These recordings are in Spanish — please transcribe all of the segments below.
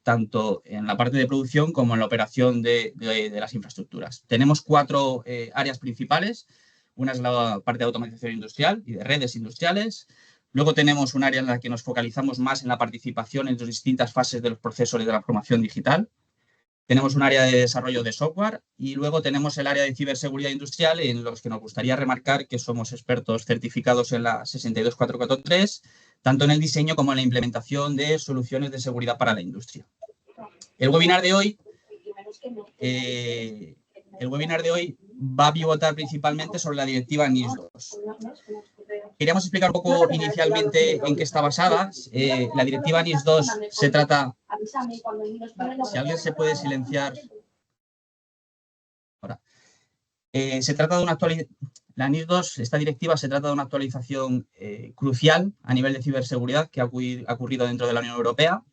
tanto en la parte de producción como en la operación de las infraestructuras. Tenemos 4 áreas principales. Una es la parte de automatización industrial y de redes industriales. Luego tenemos un área en la que nos focalizamos más en la participación en las distintas fases de los procesos de transformación digital. Tenemos un área de desarrollo de software y luego tenemos el área de ciberseguridad industrial, en los que nos gustaría remarcar que somos expertos certificados en la 62443, tanto en el diseño como en la implementación de soluciones de seguridad para la industria. El webinar de hoy va a pivotar principalmente sobre la directiva NIS2. Queríamos explicar un poco inicialmente en qué está basada. La directiva NIS2 se trata... Si alguien se puede silenciar... Ahora. Se trata de una actualización... La NIS2, esta directiva, se trata de una actualización crucial a nivel de ciberseguridad que ha ocurrido dentro de la Unión Europea.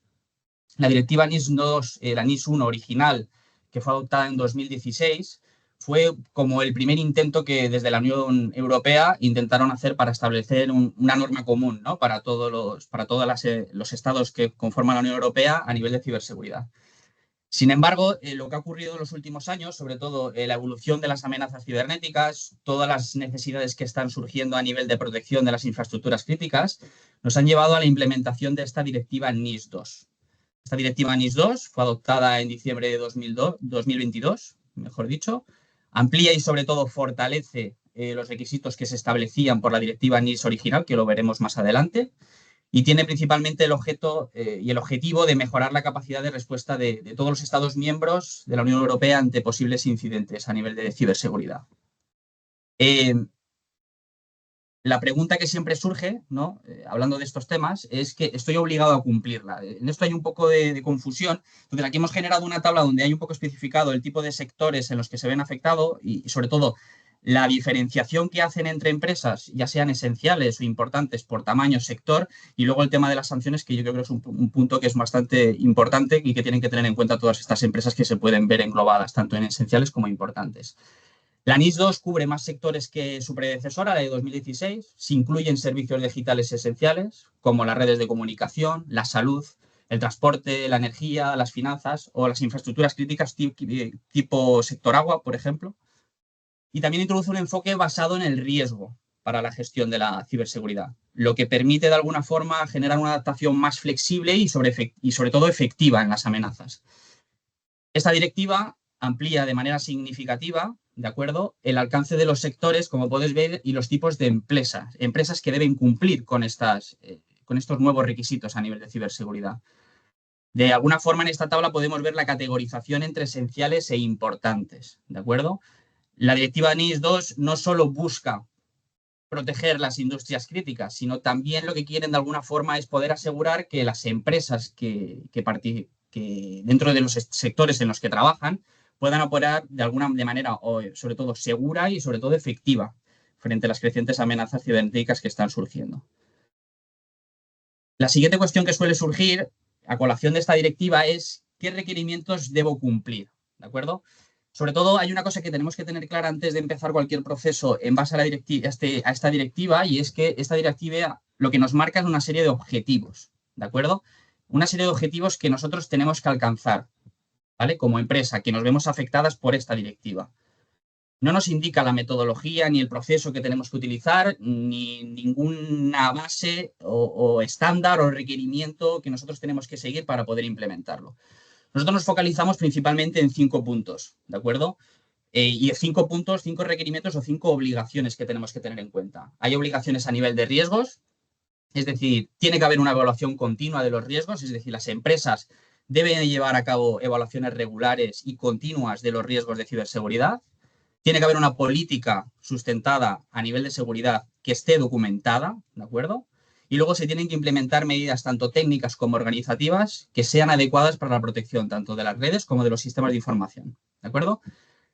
La directiva NIS2, la NIS1 original, que fue adoptada en 2016, fue como el primer intento que desde la Unión Europea intentaron hacer para establecer una norma común, ¿no?, para todos los estados que conforman la Unión Europea a nivel de ciberseguridad. Sin embargo, lo que ha ocurrido en los últimos años, sobre todo la evolución de las amenazas cibernéticas, todas las necesidades que están surgiendo a nivel de protección de las infraestructuras críticas, nos han llevado a la implementación de esta directiva NIS2. Esta directiva NIS2 fue adoptada en diciembre de 2022, mejor dicho, amplía y sobre todo fortalece los requisitos que se establecían por la directiva NIS original, que lo veremos más adelante, y tiene principalmente el objeto y el objetivo de mejorar la capacidad de respuesta de todos los Estados miembros de la Unión Europea ante posibles incidentes a nivel de ciberseguridad. La pregunta que siempre surge, ¿no?, hablando de estos temas, es que estoy obligado a cumplirla. En esto hay un poco de confusión. Entonces, aquí hemos generado una tabla donde hay un poco especificado el tipo de sectores en los que se ven afectados y, sobre todo, la diferenciación que hacen entre empresas, ya sean esenciales o importantes por tamaño, sector, y luego el tema de las sanciones, que yo creo que es un punto que es bastante importante y que tienen que tener en cuenta todas estas empresas que se pueden ver englobadas, tanto en esenciales como importantes. La NIS2 cubre más sectores que su predecesora, la de 2016. Se incluyen servicios digitales esenciales, como las redes de comunicación, la salud, el transporte, la energía, las finanzas o las infraestructuras críticas tipo sector agua, por ejemplo. Y también introduce un enfoque basado en el riesgo para la gestión de la ciberseguridad, lo que permite de alguna forma generar una adaptación más flexible y sobre todo efectiva en las amenazas. Esta directiva amplía de manera significativa, ¿de acuerdo?, el alcance de los sectores, como podéis ver, y los tipos de empresas que deben cumplir con estos nuevos requisitos a nivel de ciberseguridad. De alguna forma, en esta tabla podemos ver la categorización entre esenciales e importantes, ¿de acuerdo? La directiva NIS2 no solo busca proteger las industrias críticas, sino también lo que quieren de alguna forma es poder asegurar que las empresas que dentro de los sectores en los que trabajan puedan operar de manera sobre todo segura y sobre todo efectiva frente a las crecientes amenazas cibernéticas que están surgiendo. La siguiente cuestión que suele surgir a colación de esta directiva es qué requerimientos debo cumplir, ¿de acuerdo? Sobre todo hay una cosa que tenemos que tener clara antes de empezar cualquier proceso en base a esta directiva, y es que esta directiva lo que nos marca es una serie de objetivos, ¿de acuerdo? Una serie de objetivos que nosotros tenemos que alcanzar, ¿vale?, como empresa, que nos vemos afectadas por esta directiva. No nos indica la metodología ni el proceso que tenemos que utilizar, ni ninguna base o estándar o requerimiento que nosotros tenemos que seguir para poder implementarlo. Nosotros nos focalizamos principalmente en 5 puntos, ¿de acuerdo? Y 5 puntos, 5 requerimientos o 5 obligaciones que tenemos que tener en cuenta. Hay obligaciones a nivel de riesgos, es decir, tiene que haber una evaluación continua de los riesgos, es decir, las empresas deben llevar a cabo evaluaciones regulares y continuas de los riesgos de ciberseguridad. Tiene que haber una política sustentada a nivel de seguridad que esté documentada, ¿de acuerdo? Y luego se tienen que implementar medidas tanto técnicas como organizativas que sean adecuadas para la protección tanto de las redes como de los sistemas de información, ¿de acuerdo?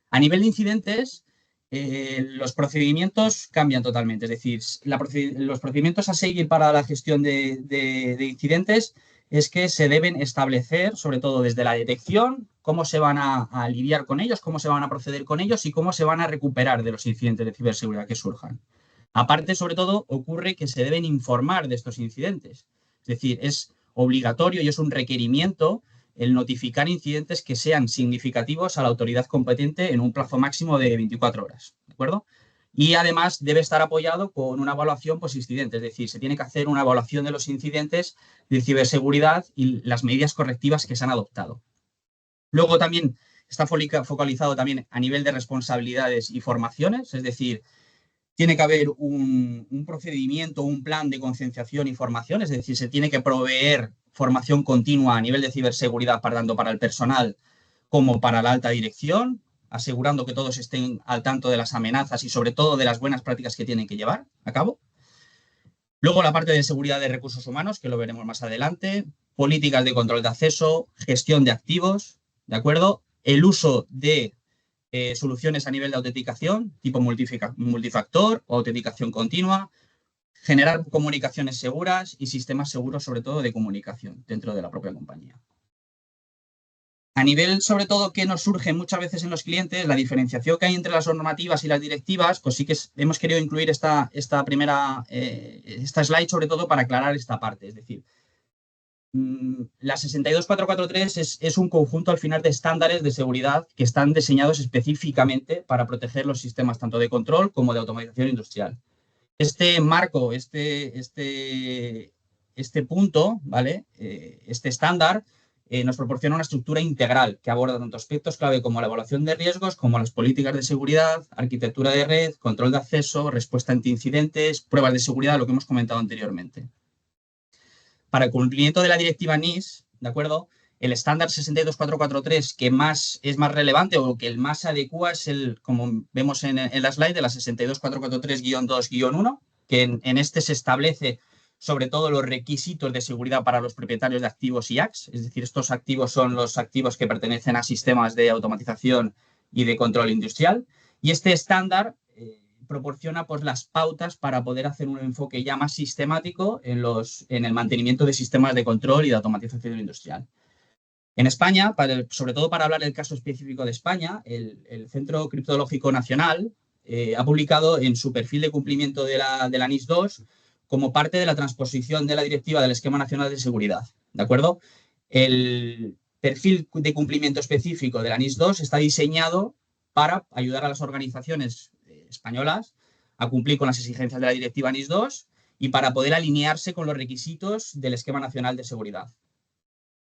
A nivel de incidentes, los procedimientos cambian totalmente. Es decir, los procedimientos a seguir para la gestión de incidentes es que se deben establecer, sobre todo desde la detección, cómo se van a lidiar con ellos, cómo se van a proceder con ellos y cómo se van a recuperar de los incidentes de ciberseguridad que surjan. Aparte, sobre todo, ocurre que se deben informar de estos incidentes. Es decir, es obligatorio y es un requerimiento el notificar incidentes que sean significativos a la autoridad competente en un plazo máximo de 24 horas, ¿de acuerdo? Y además debe estar apoyado con una evaluación post-incidente, es decir, se tiene que hacer una evaluación de los incidentes de ciberseguridad y las medidas correctivas que se han adoptado. Luego también está focalizado también a nivel de responsabilidades y formaciones, es decir, tiene que haber un procedimiento, un plan de concienciación y formación, es decir, se tiene que proveer formación continua a nivel de ciberseguridad tanto para el personal como para la alta dirección, asegurando que todos estén al tanto de las amenazas y sobre todo de las buenas prácticas que tienen que llevar a cabo. Luego la parte de seguridad de recursos humanos, que lo veremos más adelante, políticas de control de acceso, gestión de activos, ¿de acuerdo? El uso de soluciones a nivel de autenticación, tipo multifactor o autenticación continua, generar comunicaciones seguras y sistemas seguros, sobre todo, de comunicación dentro de la propia compañía. A nivel, sobre todo, que nos surge muchas veces en los clientes, la diferenciación que hay entre las normativas y las directivas, pues sí que hemos querido incluir esta slide, sobre todo, para aclarar esta parte. Es decir, la 62443 es un conjunto al final de estándares de seguridad que están diseñados específicamente para proteger los sistemas tanto de control como de automatización industrial. Este marco, este punto, ¿vale? Este estándar nos proporciona una estructura integral que aborda tanto aspectos clave como la evaluación de riesgos, como las políticas de seguridad, arquitectura de red, control de acceso, respuesta ante incidentes, pruebas de seguridad, lo que hemos comentado anteriormente. Para el cumplimiento de la directiva NIS, ¿de acuerdo? El estándar 62443 que es más relevante o que el más adecua es el, como vemos en la slide, de la 62443-2-1, que en este se establece sobre todo los requisitos de seguridad para los propietarios de activos y IACs, es decir, estos activos son los activos que pertenecen a sistemas de automatización y de control industrial. Y este estándar proporciona pues, las pautas para poder hacer un enfoque ya más sistemático en el mantenimiento de sistemas de control y de automatización industrial. En España, sobre todo para hablar del caso específico de España, el Centro Criptológico Nacional ha publicado en su perfil de cumplimiento de la NIS 2 como parte de la transposición de la directiva del Esquema Nacional de Seguridad. ¿De acuerdo? El perfil de cumplimiento específico de la NIS 2 está diseñado para ayudar a las organizaciones españolas a cumplir con las exigencias de la directiva NIS 2 y para poder alinearse con los requisitos del Esquema Nacional de Seguridad.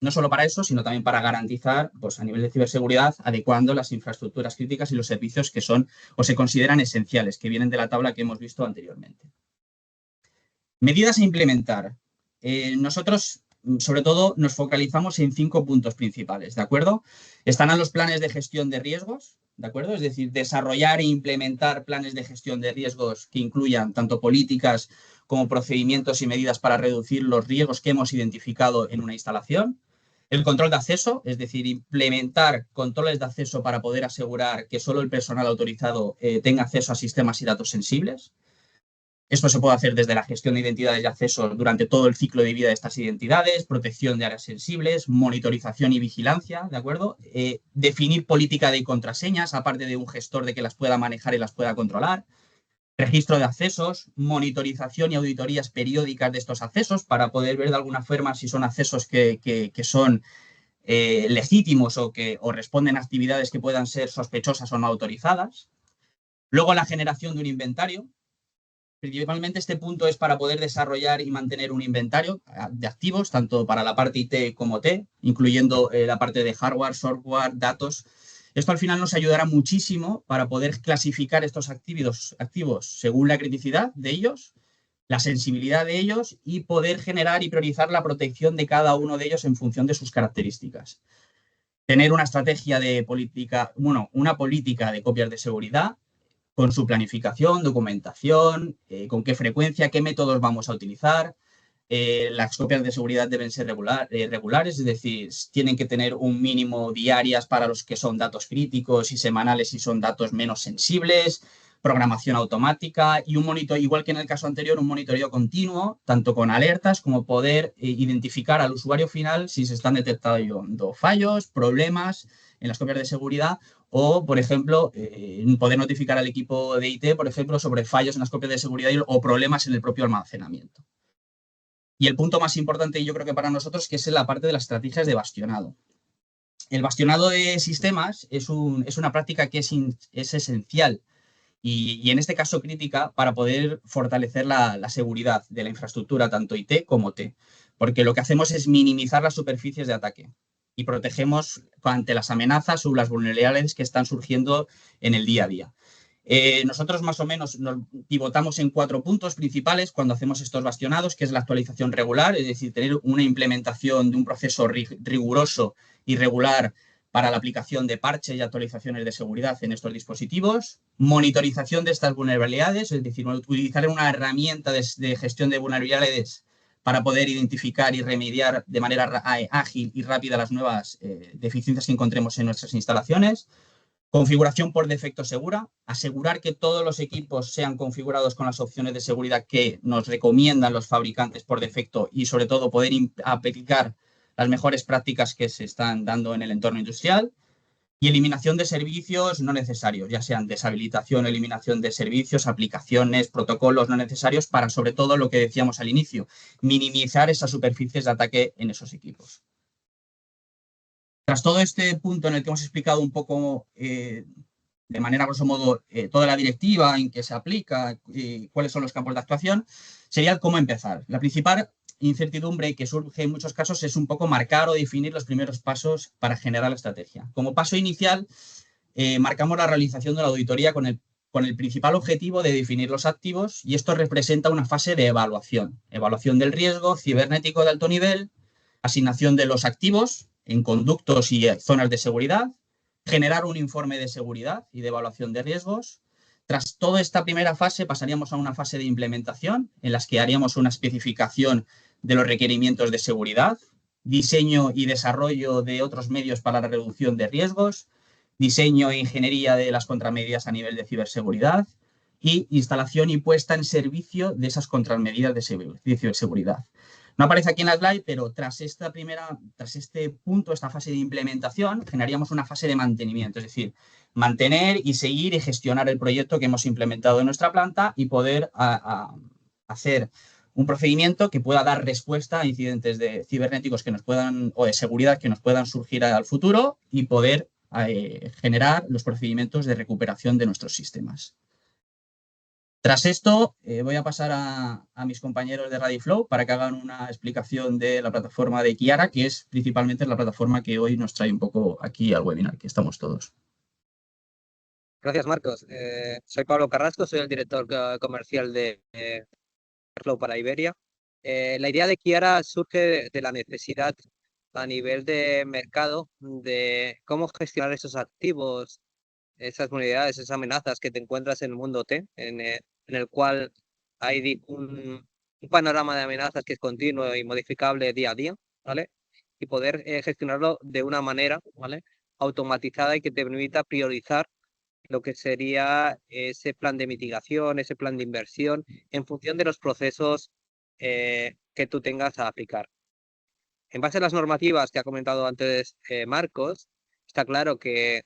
No solo para eso, sino también para garantizar, pues, a nivel de ciberseguridad, adecuando las infraestructuras críticas y los servicios que son o se consideran esenciales, que vienen de la tabla que hemos visto anteriormente. Medidas a implementar. Nosotros, sobre todo, nos focalizamos en 5 puntos principales, ¿de acuerdo? Están los planes de gestión de riesgos, ¿de acuerdo? Es decir, desarrollar e implementar planes de gestión de riesgos que incluyan tanto políticas como procedimientos y medidas para reducir los riesgos que hemos identificado en una instalación. El control de acceso, es decir, implementar controles de acceso para poder asegurar que solo el personal autorizado tenga acceso a sistemas y datos sensibles. Esto se puede hacer desde la gestión de identidades y accesos durante todo el ciclo de vida de estas identidades, protección de áreas sensibles, monitorización y vigilancia, ¿de acuerdo? Definir política de contraseñas, aparte de un gestor de que las pueda manejar y las pueda controlar. Registro de accesos, monitorización y auditorías periódicas de estos accesos para poder ver de alguna forma si son accesos que son legítimos o responden a actividades que puedan ser sospechosas o no autorizadas. Luego la generación de un inventario. Principalmente este punto es para poder desarrollar y mantener un inventario de activos, tanto para la parte IT como T, incluyendo la parte de hardware, software, datos. Esto al final nos ayudará muchísimo para poder clasificar estos activos según la criticidad de ellos, la sensibilidad de ellos y poder generar y priorizar la protección de cada uno de ellos en función de sus características. Tener una estrategia de política, una política de copias de seguridad, con su planificación, documentación, con qué frecuencia, qué métodos vamos a utilizar. Las copias de seguridad deben ser regulares, es decir, tienen que tener un mínimo diarias para los que son datos críticos y semanales si son datos menos sensibles, programación automática y un monitoreo, igual que en el caso anterior, un monitoreo continuo, tanto con alertas como poder identificar al usuario final si se están detectando fallos, problemas en las copias de seguridad o, por ejemplo, poder notificar al equipo de IT, por ejemplo, sobre fallos en las copias de seguridad o problemas en el propio almacenamiento. Y el punto más importante, yo creo que para nosotros, que es la parte de las estrategias de bastionado. el bastionado de sistemas es una práctica que es esencial y en este caso crítica para poder fortalecer la seguridad de la infraestructura, tanto IT como T, porque lo que hacemos es minimizar las superficies de ataque y protegemos ante las amenazas o las vulnerabilidades que están surgiendo en el día a día. Nosotros más o menos nos pivotamos en 4 puntos principales cuando hacemos estos bastionados, que es la actualización regular, es decir, tener una implementación de un proceso riguroso y regular para la aplicación de parches y actualizaciones de seguridad en estos dispositivos, monitorización de estas vulnerabilidades, es decir, utilizar una herramienta de gestión de vulnerabilidades para poder identificar y remediar de manera ágil y rápida las nuevas deficiencias que encontremos en nuestras instalaciones. Configuración por defecto segura, asegurar que todos los equipos sean configurados con las opciones de seguridad que nos recomiendan los fabricantes por defecto y sobre todo poder aplicar las mejores prácticas que se están dando en el entorno industrial y eliminación de servicios no necesarios, ya sean deshabilitación, eliminación de servicios, aplicaciones, protocolos no necesarios para sobre todo lo que decíamos al inicio, minimizar esas superficies de ataque en esos equipos. Tras todo este punto en el que hemos explicado un poco de manera grosso modo toda la directiva en que se aplica y cuáles son los campos de actuación, sería el cómo empezar. La principal incertidumbre que surge en muchos casos es un poco marcar o definir los primeros pasos para generar la estrategia. Como paso inicial, marcamos la realización de la auditoría con el principal objetivo de definir los activos y esto representa una fase de evaluación. Evaluación del riesgo cibernético de alto nivel, asignación de los activos en conductos y zonas de seguridad, generar un informe de seguridad y de evaluación de riesgos. Tras toda esta primera fase pasaríamos a una fase de implementación en las que haríamos una especificación de los requerimientos de seguridad, diseño y desarrollo de otros medios para la reducción de riesgos, diseño e ingeniería de las contramedidas a nivel de ciberseguridad y instalación y puesta en servicio de esas contramedidas de ciberseguridad. No aparece aquí en la slide, pero tras este punto, esta fase de implementación, generaríamos una fase de mantenimiento, es decir, mantener y seguir y gestionar el proyecto que hemos implementado en nuestra planta y poder hacer un procedimiento que pueda dar respuesta a incidentes de cibernéticos que nos puedan o de seguridad que nos puedan surgir al futuro y poder generar los procedimientos de recuperación de nuestros sistemas. Tras esto, voy a pasar a mis compañeros de RadiFlow para que hagan una explicación de la plataforma de Kiara, que es principalmente la plataforma que hoy nos trae un poco aquí al webinar, que estamos todos. Gracias, Marcos. Soy Pablo Carrasco, soy el director comercial de Flow para Iberia. La idea de Kiara surge de la necesidad a nivel de mercado de cómo gestionar esos activos, esas vulnerabilidades, esas amenazas que te encuentras en el mundo T, en el cual hay un panorama de amenazas que es continuo y modificable día a día, ¿vale? Y poder gestionarlo de una manera, ¿vale? Automatizada y que te permita priorizar lo que sería ese plan de mitigación, ese plan de inversión, en función de los procesos que tú tengas a aplicar. En base a las normativas que ha comentado antes Marcos, está claro que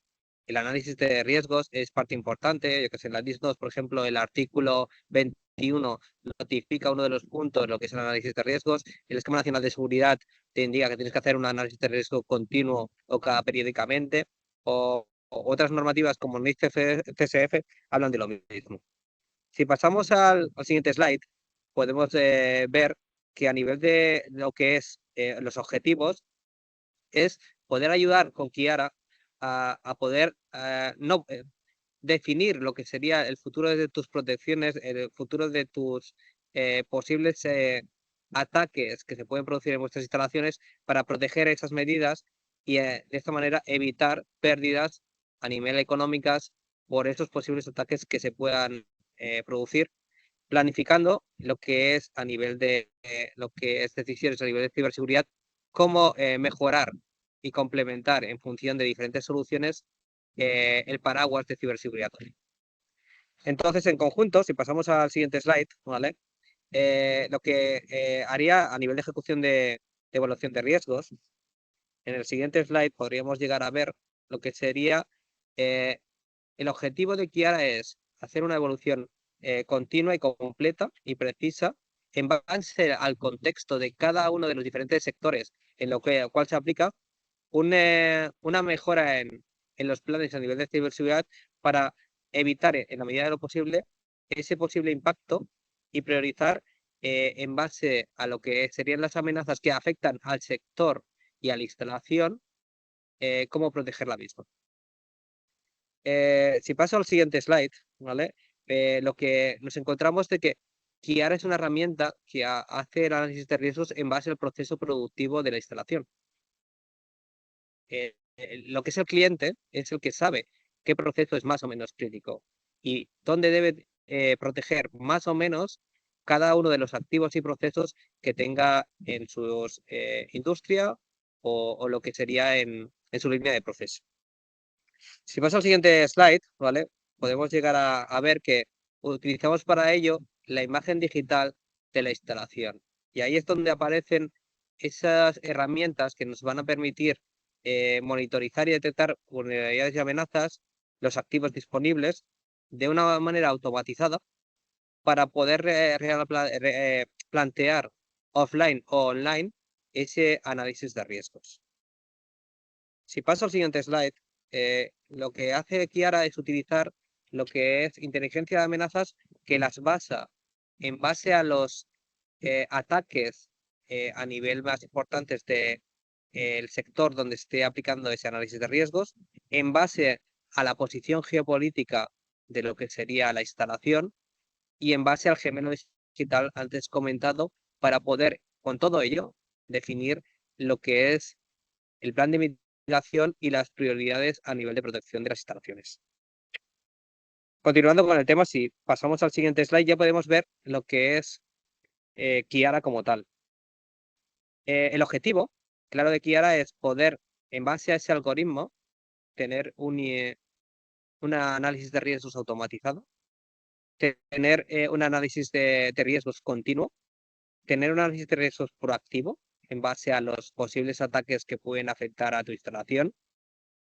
el análisis de riesgos es parte importante. Yo que sé, en la NIS2, por ejemplo, el artículo 21 notifica uno de los puntos, lo que es el análisis de riesgos. El Esquema Nacional de Seguridad te indica que tienes que hacer un análisis de riesgo continuo o cada periódicamente. O otras normativas como NIS CSF hablan de lo mismo. Si pasamos al siguiente slide, podemos ver que a nivel de lo que es los objetivos, es poder ayudar con Kiara a poder definir lo que sería el futuro de tus protecciones, el futuro de tus posibles ataques que se pueden producir en vuestras instalaciones para proteger esas medidas y de esta manera evitar pérdidas a nivel económicas por esos posibles ataques que se puedan producir, planificando lo que es a nivel de lo que es decisiones a nivel de ciberseguridad, cómo mejorar y complementar en función de diferentes soluciones el paraguas de ciberseguridad. Entonces, en conjunto, si pasamos al siguiente slide, ¿vale? Lo que haría a nivel de ejecución de evaluación de riesgos, en el siguiente slide podríamos llegar a ver lo que sería el objetivo de Kiara es hacer una evolución continua y completa y precisa en base al contexto de cada uno de los diferentes sectores en lo cual se aplica, una mejora en los planes a nivel de ciberseguridad para evitar, en la medida de lo posible, ese posible impacto y priorizar en base a lo que serían las amenazas que afectan al sector y a la instalación, cómo proteger la misma. Si paso al siguiente slide, ¿vale? Lo que nos encontramos de que Kiara es una herramienta que hace el análisis de riesgos en base al proceso productivo de la instalación. Lo que es el cliente es el que sabe qué proceso es más o menos crítico y dónde debe proteger más o menos cada uno de los activos y procesos que tenga en su industria o lo que sería en su línea de proceso. Si paso al siguiente slide, ¿vale? Podemos llegar a ver que utilizamos para ello la imagen digital de la instalación. Y ahí es donde aparecen esas herramientas que nos van a permitir monitorizar y detectar vulnerabilidades y amenazas, los activos disponibles, de una manera automatizada para poder plantear offline o online ese análisis de riesgos. Si paso al siguiente slide, lo que hace Kiara es utilizar lo que es inteligencia de amenazas que las basa en base a los ataques a nivel más importantes de el sector donde esté aplicando ese análisis de riesgos, en base a la posición geopolítica de lo que sería la instalación y en base al gemelo digital antes comentado para poder, con todo ello, definir lo que es el plan de mitigación y las prioridades a nivel de protección de las instalaciones. Continuando con el tema, si pasamos al siguiente slide, ya podemos ver lo que es Kiara como tal. El objetivo, claro, de Kiara es poder, en base a ese algoritmo, tener un análisis de riesgos automatizado, tener un análisis de riesgos continuo, tener un análisis de riesgos proactivo en base a los posibles ataques que pueden afectar a tu instalación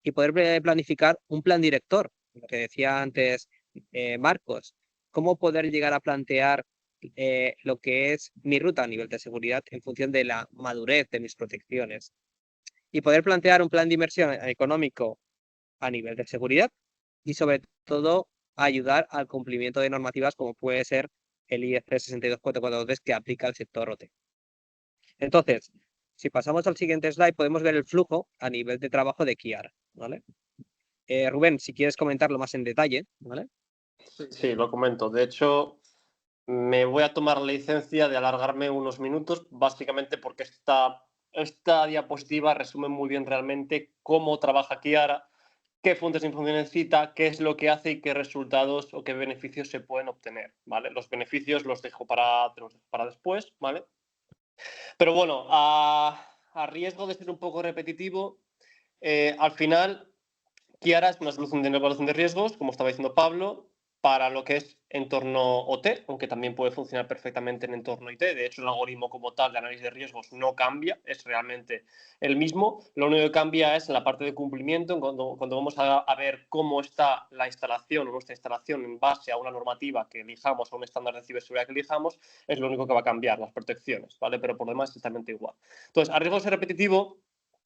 y poder planificar un plan director, lo que decía antes Marcos, cómo poder llegar a plantear lo que es mi ruta a nivel de seguridad en función de la madurez de mis protecciones y poder plantear un plan de inversión económico a nivel de seguridad y sobre todo ayudar al cumplimiento de normativas como puede ser el IEC 62443 que aplica al sector OT. Entonces, si pasamos al siguiente slide, podemos ver el flujo a nivel de trabajo de Kiara, ¿vale? Rubén, si quieres comentarlo más en detalle, ¿vale? Sí, lo comento. De hecho, me voy a tomar la licencia de alargarme unos minutos, básicamente porque esta diapositiva resume muy bien realmente cómo trabaja Kiara, qué fuentes de información necesita, qué es lo que hace y qué resultados o qué beneficios se pueden obtener, ¿vale? Los beneficios los dejo para después, ¿vale? Pero bueno, a riesgo de ser un poco repetitivo, al final Kiara es una solución de evaluación de riesgos, como estaba diciendo Pablo, para lo que es entorno OT, aunque también puede funcionar perfectamente en entorno IT. De hecho, el algoritmo como tal de análisis de riesgos no cambia, es realmente el mismo. Lo único que cambia es en la parte de cumplimiento, cuando vamos a ver cómo está la instalación o nuestra instalación en base a una normativa que elijamos, a un estándar de ciberseguridad que elijamos, es lo único que va a cambiar, las protecciones, ¿vale? Pero por lo demás es exactamente igual. Entonces, a riesgo de ser repetitivo,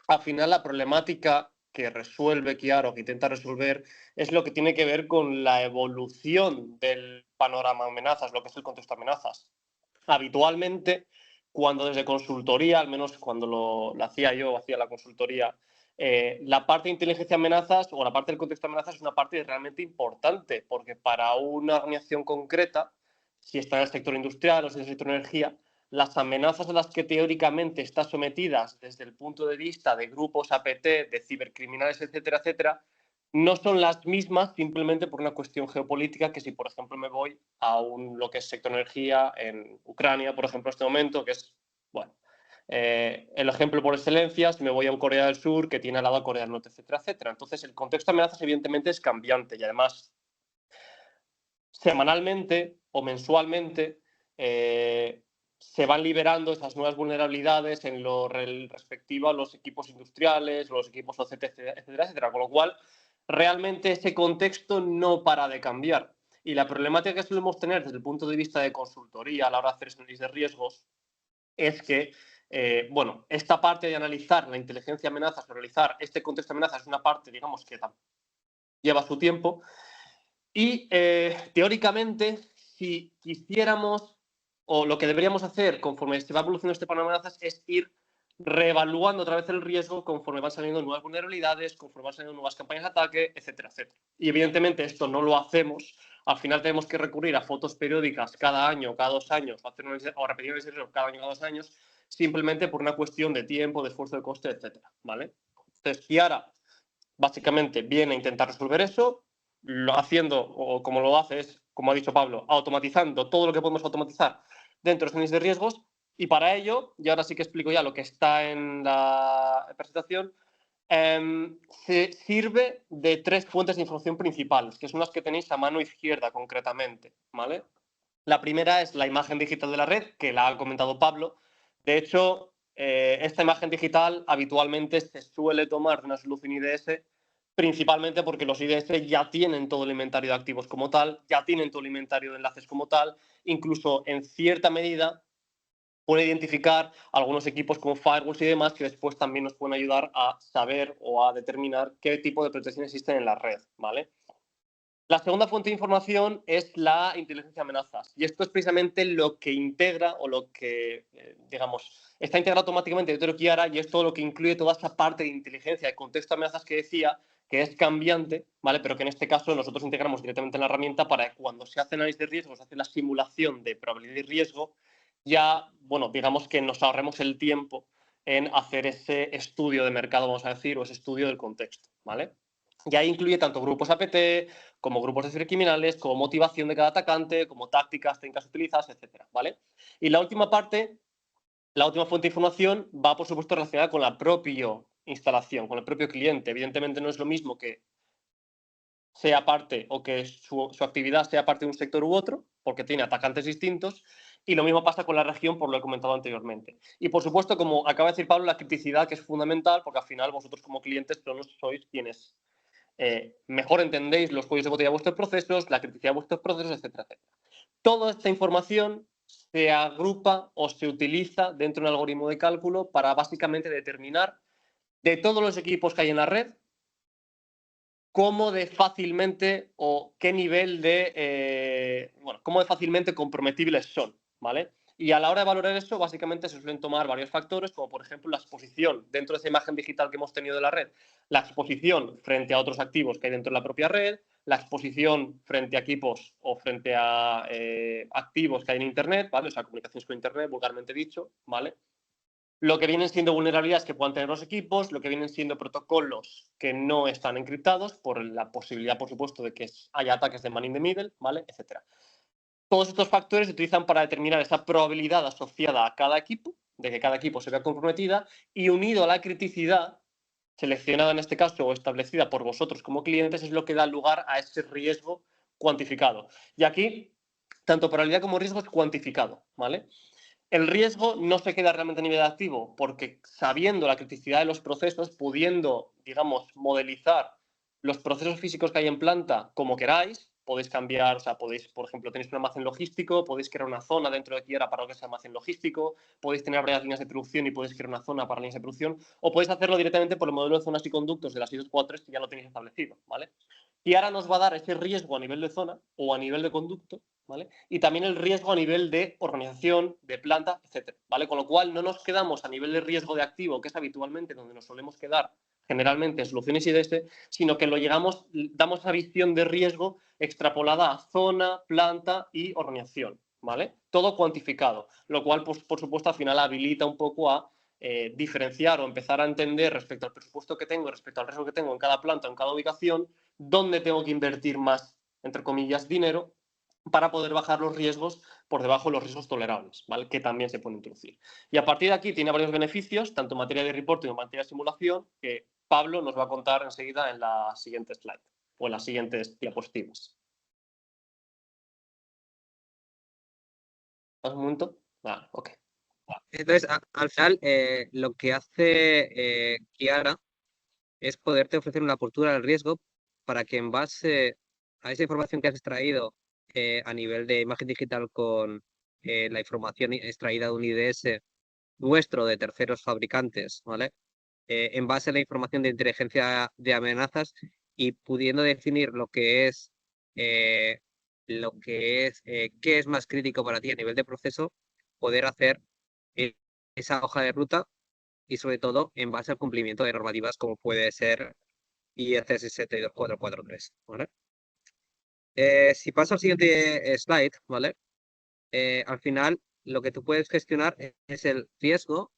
al final la problemática que resuelve Kiara o que intenta resolver es lo que tiene que ver con la evolución del panorama de amenazas, lo que es el contexto de amenazas. Habitualmente, cuando desde consultoría, al menos cuando lo hacía yo, hacía la consultoría, la parte de inteligencia de amenazas o la parte del contexto de amenazas es una parte realmente importante, porque para una organización concreta, si está en el sector industrial o si en el sector de energía, las amenazas a las que teóricamente está sometidas desde el punto de vista de grupos APT, de cibercriminales, etcétera, etcétera, no son las mismas simplemente por una cuestión geopolítica que si, por ejemplo, me voy a lo que es sector energía en Ucrania, por ejemplo, en este momento, que es, bueno, el ejemplo por excelencia, si me voy a un Corea del Sur que tiene al lado a Corea del Norte, etcétera, etcétera. Entonces, el contexto de amenazas evidentemente es cambiante y además semanalmente o mensualmente se van liberando esas nuevas vulnerabilidades en lo respectivo a los equipos industriales, los equipos OCT, etcétera, etcétera. Con lo cual, realmente ese contexto no para de cambiar. Y la problemática que solemos tener desde el punto de vista de consultoría a la hora de hacer análisis de riesgos es que bueno, esta parte de analizar la inteligencia de amenazas, o realizar este contexto de amenazas es una parte, digamos, que lleva su tiempo. Y teóricamente, si quisiéramos, o lo que deberíamos hacer conforme se va evolucionando este panorama de amenazas, es ir reevaluando otra vez el riesgo conforme van saliendo nuevas vulnerabilidades, conforme van saliendo nuevas campañas de ataque, etcétera, etcétera. Y evidentemente esto no lo hacemos. Al final tenemos que recurrir a fotos periódicas cada año, cada 2 años, o repetir el riesgo cada año, cada 2 años, simplemente por una cuestión de tiempo, de esfuerzo, de coste, etcétera, ¿vale? Entonces, Kiara básicamente viene a intentar resolver eso, lo haciendo, o como lo hace es, como ha dicho Pablo, automatizando todo lo que podemos automatizar dentro de los análisis de riesgos, y para ello, y ahora sí que explico ya lo que está en la presentación, se sirve de 3 fuentes de información principales, que son las que tenéis a mano izquierda concretamente, ¿vale? La primera es la imagen digital de la red, que la ha comentado Pablo. De hecho, esta imagen digital habitualmente se suele tomar de una solución IDS, principalmente porque los IDS ya tienen todo el inventario de activos como tal, ya tienen todo el inventario de enlaces como tal, incluso en cierta medida puede identificar algunos equipos como firewalls y demás que después también nos pueden ayudar a saber o a determinar qué tipo de protección existen en la red, ¿vale? La segunda fuente de información es la inteligencia de amenazas. Y esto es precisamente lo que integra o lo que, digamos, está integrado automáticamente dentro de Kiara, y es todo lo que incluye toda esa parte de inteligencia, de contexto de amenazas que decía, que es cambiante, ¿vale? Pero que en este caso nosotros integramos directamente en la herramienta para que cuando se hace análisis de riesgo, se hace la simulación de probabilidad y riesgo, ya, bueno, digamos que nos ahorremos el tiempo en hacer ese estudio de mercado, vamos a decir, o ese estudio del contexto, ¿vale? Y ahí incluye tanto grupos APT, como grupos de cibercriminales, como motivación de cada atacante, como tácticas, técnicas utilizadas, etcétera, ¿vale? Y la última parte, la última fuente de información va, por supuesto, relacionada con la propia instalación, con el propio cliente. Evidentemente no es lo mismo que sea parte o que su actividad sea parte de un sector u otro, porque tiene atacantes distintos, y lo mismo pasa con la región, por lo he comentado anteriormente. Y, por supuesto, como acaba de decir Pablo, la criticidad, que es fundamental, porque al final vosotros como clientes sois quienes mejor entendéis los cuellos de botella de vuestros procesos, la criticidad de vuestros procesos, etcétera, etcétera. Toda esta información se agrupa o se utiliza dentro de un algoritmo de cálculo para básicamente determinar de todos los equipos que hay en la red cómo de fácilmente o qué nivel de, cómo de fácilmente comprometibles son, ¿vale? Y a la hora de valorar eso, básicamente se suelen tomar varios factores, como por ejemplo la exposición dentro de esa imagen digital que hemos tenido de la red, la exposición frente a otros activos que hay dentro de la propia red, la exposición frente a equipos o frente a activos que hay en Internet, ¿vale? O sea, comunicaciones con Internet, vulgarmente dicho, ¿vale? Lo que vienen siendo vulnerabilidades que puedan tener los equipos, lo que vienen siendo protocolos que no están encriptados por la posibilidad, por supuesto, de que haya ataques de man in the middle, ¿vale? Etcétera. Todos estos factores se utilizan para determinar esa probabilidad asociada a cada equipo, de que cada equipo se vea comprometida, y unido a la criticidad, seleccionada en este caso o establecida por vosotros como clientes, es lo que da lugar a ese riesgo cuantificado. Y aquí, tanto probabilidad como riesgo es cuantificado, ¿vale? El riesgo no se queda realmente a nivel activo, porque sabiendo la criticidad de los procesos, pudiendo, digamos, modelizar los procesos físicos que hay en planta como queráis, podéis cambiar, o sea, podéis, por ejemplo, tenéis un almacén logístico, podéis crear una zona dentro de Kiara para lo que es el almacén logístico, podéis tener varias líneas de producción y podéis crear una zona para líneas de producción, o podéis hacerlo directamente por el modelo de zonas y conductos de las I243 que ya lo tenéis establecido, ¿vale? Y ahora nos va a dar ese riesgo a nivel de zona o a nivel de conducto, ¿vale? Y también el riesgo a nivel de organización, de planta, etcétera, ¿vale? Con lo cual no nos quedamos a nivel de riesgo de activo, que es habitualmente donde nos solemos quedar generalmente en soluciones IDS, sino que damos esa visión de riesgo extrapolada a zona, planta y organización, ¿vale? Todo cuantificado, lo cual, pues, por supuesto, al final habilita un poco a diferenciar o empezar a entender respecto al presupuesto que tengo, respecto al riesgo que tengo en cada planta, en cada ubicación, dónde tengo que invertir más, entre comillas, dinero para poder bajar los riesgos por debajo de los riesgos tolerables, ¿vale? Que también se pueden introducir. Y a partir de aquí tiene varios beneficios, tanto en materia de reporting como en materia de simulación, que Pablo nos va a contar enseguida en la siguiente slide o en las siguientes diapositivas. ¿Un momento? Vale, ok. Entonces, al final, lo que hace Kiara es poderte ofrecer una cultura del riesgo para que en base a esa información que has extraído a nivel de imagen digital con la información extraída de un IDS nuestro de terceros fabricantes, ¿vale? En base a la información de inteligencia de amenazas y pudiendo definir qué es más crítico para ti a nivel de proceso, poder hacer esa hoja de ruta y sobre todo en base al cumplimiento de normativas como puede ser IEC 62443, ¿vale? Si paso al siguiente slide, ¿vale? Al final lo que tú puedes gestionar es el riesgo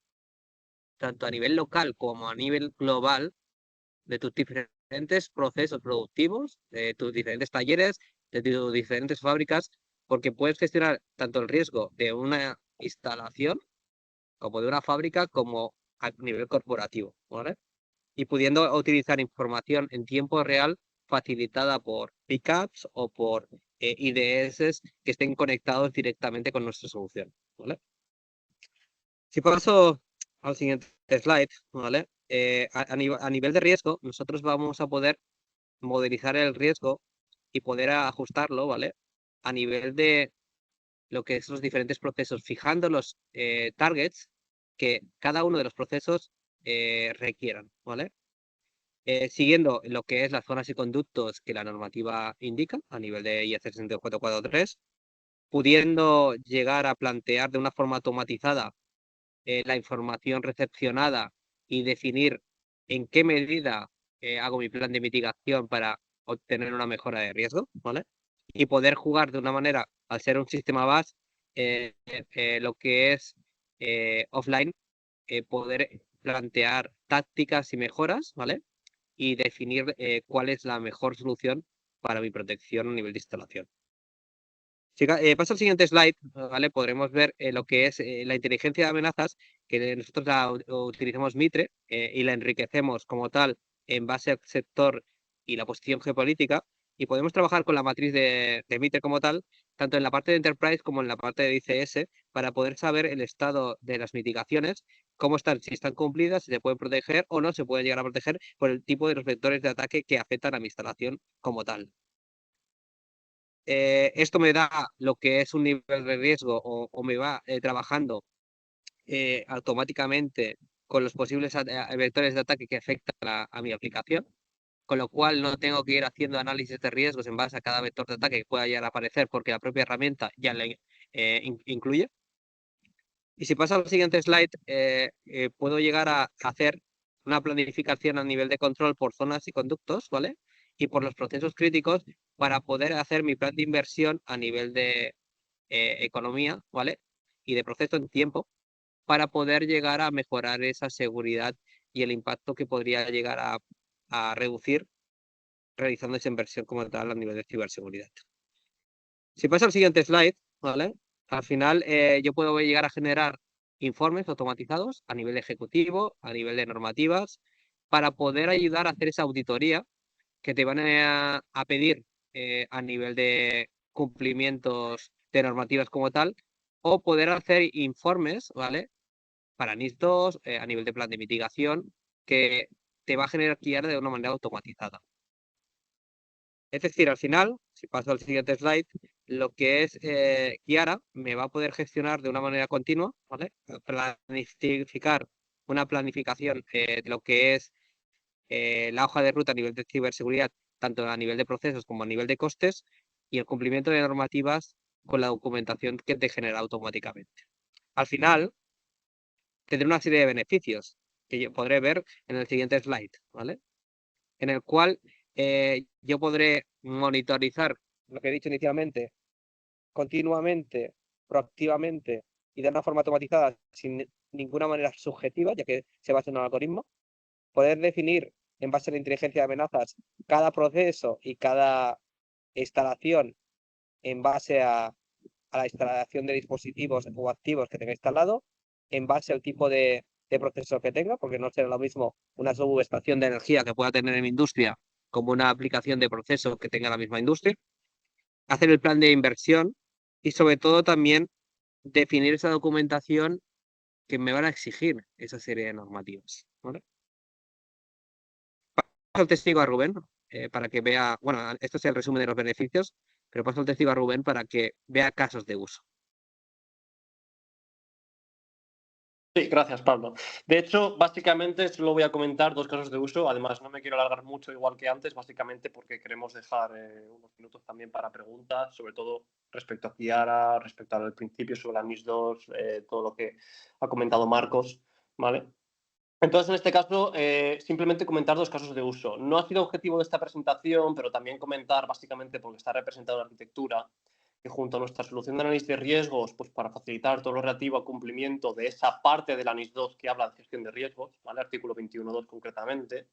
tanto a nivel local como a nivel global de tus diferentes procesos productivos, de tus diferentes talleres, de tus diferentes fábricas, porque puedes gestionar tanto el riesgo de una instalación como de una fábrica como a nivel corporativo, ¿vale? Y pudiendo utilizar información en tiempo real facilitada por pickups o por IDS que estén conectados directamente con nuestra solución, ¿vale? Si paso al siguiente slide, ¿vale? A nivel de riesgo, nosotros vamos a poder modelizar el riesgo y poder ajustarlo, ¿vale? A nivel de lo que son los diferentes procesos, fijando los targets que cada uno de los procesos requieran, ¿vale? Siguiendo lo que es las zonas y conductos que la normativa indica a nivel de IEC 62443, pudiendo llegar a plantear de una forma automatizada la información recepcionada y definir en qué medida hago mi plan de mitigación para obtener una mejora de riesgo, ¿vale? Y poder jugar de una manera, al ser un sistema base, lo que es offline, poder plantear tácticas y mejoras, ¿vale? Y definir cuál es la mejor solución para mi protección a nivel de instalación. Si paso al siguiente slide, ¿vale? Podremos ver lo que es la inteligencia de amenazas, que nosotros la utilizamos Mitre y la enriquecemos como tal en base al sector y la posición geopolítica, y podemos trabajar con la matriz de Mitre como tal, tanto en la parte de Enterprise como en la parte de ICS, para poder saber el estado de las mitigaciones, cómo están, si están cumplidas, si se pueden proteger o no se pueden llegar a proteger por el tipo de los vectores de ataque que afectan a mi instalación como tal. Esto me da lo que es un nivel de riesgo o me va trabajando automáticamente con los posibles vectores de ataque que afectan a mi aplicación, con lo cual no tengo que ir haciendo análisis de riesgos en base a cada vector de ataque que pueda llegar a aparecer porque la propia herramienta ya le incluye. Y si paso al siguiente slide, puedo llegar a hacer una planificación a nivel de control por zonas y conductos, ¿vale? Y por los procesos críticos para poder hacer mi plan de inversión a nivel de economía, ¿vale? Y de proceso en tiempo para poder llegar a mejorar esa seguridad y el impacto que podría llegar a reducir realizando esa inversión como tal a nivel de ciberseguridad. Si paso al siguiente slide, ¿vale? Al final yo puedo llegar a generar informes automatizados a nivel ejecutivo, a nivel de normativas, para poder ayudar a hacer esa auditoría que te van a pedir a nivel de cumplimientos de normativas como tal, o poder hacer informes, ¿vale? Para NIS2 a nivel de plan de mitigación, que te va a generar guiar de una manera automatizada. Es decir, al final, si paso al siguiente slide, lo que es Kiara me va a poder gestionar de una manera continua, ¿vale? Planificar una planificación de lo que es la hoja de ruta a nivel de ciberseguridad, tanto a nivel de procesos como a nivel de costes, y el cumplimiento de normativas con la documentación que te genera automáticamente. Al final, tendré una serie de beneficios que yo podré ver en el siguiente slide, ¿vale? En el cual yo podré monitorizar lo que he dicho inicialmente continuamente, proactivamente y de una forma automatizada sin ninguna manera subjetiva, ya que se basa en un algoritmo, poder definir en base a la inteligencia de amenazas cada proceso y cada instalación en base a la instalación de dispositivos o activos que tenga instalado, en base al tipo de proceso que tenga, porque no será lo mismo una subestación de energía que pueda tener en mi industria como una aplicación de proceso que tenga la misma industria, hacer el plan de inversión y sobre todo también definir esa documentación que me van a exigir esa serie de normativas, ¿vale? Paso el testigo a Rubén para que vea, bueno, esto es el resumen de los beneficios, pero paso el testigo a Rubén para que vea casos de uso. Sí, gracias, Pablo. De hecho, básicamente solo voy a comentar 2 casos de uso. Además, no me quiero alargar mucho, igual que antes, básicamente porque queremos dejar unos minutos también para preguntas, sobre todo respecto a Kiara, respecto al principio sobre la NIS2, todo lo que ha comentado Marcos, ¿vale? Entonces, en este caso, simplemente comentar 2 casos de uso. No ha sido objetivo de esta presentación, pero también comentar, básicamente porque está representada la arquitectura, que junto a nuestra solución de análisis de riesgos, pues para facilitar todo lo relativo al cumplimiento de esa parte de la NIS2 que habla de gestión de riesgos, ¿vale? Artículo 21.2 concretamente,